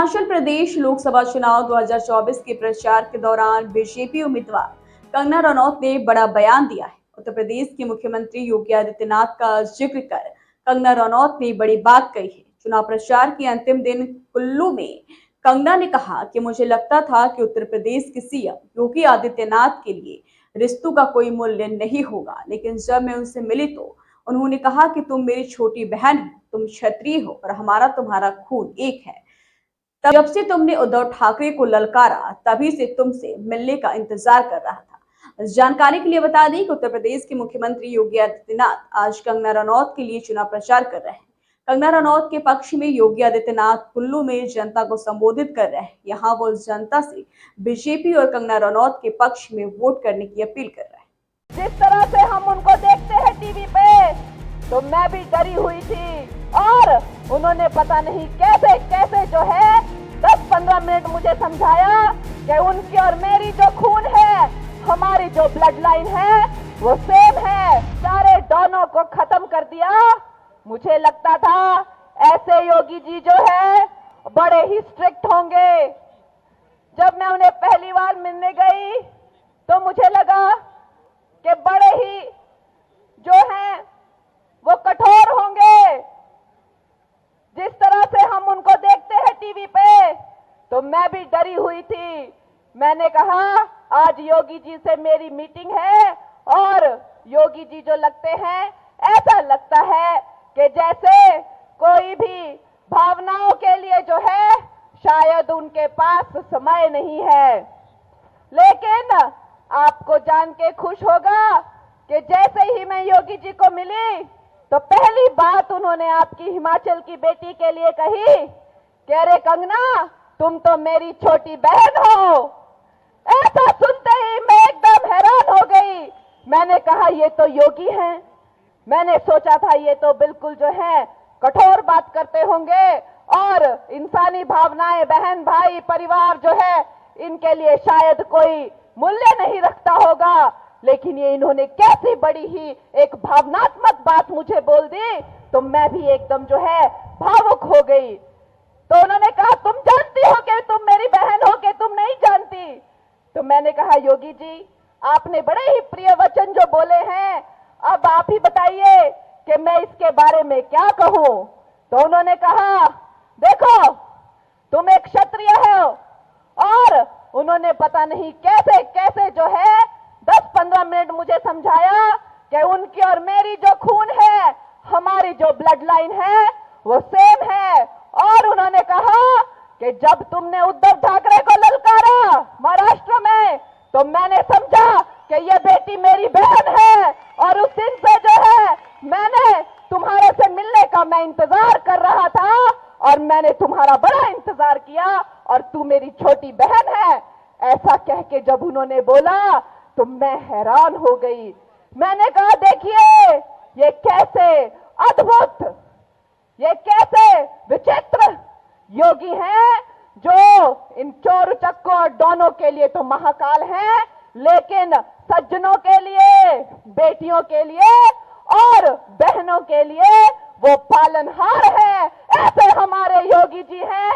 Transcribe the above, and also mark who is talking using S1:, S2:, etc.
S1: हिमाचल प्रदेश लोकसभा चुनाव 2024 के प्रचार के दौरान बीजेपी उम्मीदवार कंगना रनौत ने बड़ा बयान दिया है। उत्तर प्रदेश के मुख्यमंत्री योगी आदित्यनाथ का जिक्र कर कंगना रनौत ने बड़ी बात कही है। चुनाव प्रचार के अंतिम दिन कुल्लू में कंगना ने कहा कि मुझे लगता था कि उत्तर प्रदेश के सीएम योगी आदित्यनाथ के लिए रिश्तों का कोई मूल्य नहीं होगा, लेकिन जब मैं उनसे मिली तो उन्होंने कहा कि तुम मेरी छोटी बहन हो, तुम क्षत्रिय हो और हमारा तुम्हारा खून एक है। जब से तुमने उद्धव ठाकरे को ललकारा, तभी से तुमसे मिलने का इंतजार कर रहा था। जानकारी के लिए बता दें कि उत्तर प्रदेश के मुख्यमंत्री योगी आदित्यनाथ आज कंगना रनौत के लिए चुनाव प्रचार कर रहे हैं। कंगना रनौत के पक्ष में योगी आदित्यनाथ कुल्लू में जनता को संबोधित कर रहे हैं। यहाँ वो जनता से बीजेपी और कंगना रनौत के पक्ष में वोट करने की अपील कर रहे हैं।
S2: जिस तरह से हम उनको देखते हैं टीवी पे, तो मैं भी डरी हुई थी और उन्होंने पता नहीं कैसे कैसे जो है 10-15 मिनट मुझे समझाया कि उनकी और मेरी जो खून है, हमारी जो ब्लड लाइन है वो सेम है। सारे डॉनों को खत्म कर दिया। मुझे लगता था ऐसे योगी जी जो है बड़े ही स्ट्रिक्ट होंगे। जब मैं उन्हें पहली बार मिलने गई तो मुझे लगा कि बड़े ही जो हैं वो कठोर होंगे। जिस तरह से हम उनको देखते हैं टीवी पे, तो मैं भी डरी हुई थी। मैंने कहा आज योगी जी से मेरी मीटिंग है और योगी जी जो लगते हैं, ऐसा लगता है कि जैसे कोई भी भावनाओं के लिए जो है शायद उनके पास समय नहीं है। लेकिन आपको जान के खुश होगा कि जैसे ही मैं योगी जी को मिली तो पहली बात उन्होंने आपकी हिमाचल की बेटी के लिए कही कि अरे कंगना, तुम तो मेरी छोटी बहन हो। ऐसा सुनते ही मैं एकदम हैरान हो गई। मैंने कहा ये तो योगी हैं। मैंने सोचा था ये तो बिल्कुल जो है कठोर बात करते होंगे और इंसानी भावनाएं, बहन भाई परिवार जो है इनके लिए शायद कोई मूल्य नहीं रखता होगा। लेकिन ये इन्होंने कैसी बड़ी ही एक भावनात्मक बात मुझे बोल दी, तो मैं भी एकदम जो है भावुक हो गई। तो उन्होंने कहा तुम जानती हो कि तुम मेरी बहन हो कि तुम नहीं जानती। तो मैंने कहा योगी जी, आपने बड़े ही प्रिय वचन जो बोले हैं, अब आप ही बताइए कि मैं इसके बारे में क्या कहूं। तो उन्होंने कहा देखो, तुम एक क्षत्रिय हो और उन्होंने पता नहीं कैसे कैसे जो है 10-15 मिनट मुझे समझाया कि उनकी और मेरी जो खून है, हमारी जो ब्लड लाइन है वो सेम है। और उन्होंने कहा कि जब तुमने उद्धव ठाकरे को ललकारा महाराष्ट्र में, तो मैंने समझा कि ये बेटी मेरी बहन है और उस दिन से जो है मैंने तुम्हारे से मिलने का मैं इंतजार कर रहा था और मैंने तुम्हारा बड़ा इंतजार किया और तू मेरी छोटी बहन है। ऐसा कह के जब उन्होंने बोला तो मैं हैरान हो गई। मैंने कहा देखिए ये कैसे अद्भुत, ये कैसे विचित्र योगी हैं जो इन चोर उचक्कों और डॉनों के लिए तो महाकाल हैं, लेकिन सज्जनों के लिए, बेटियों के लिए और बहनों के लिए वो पालनहार है। ऐसे हमारे योगी जी हैं।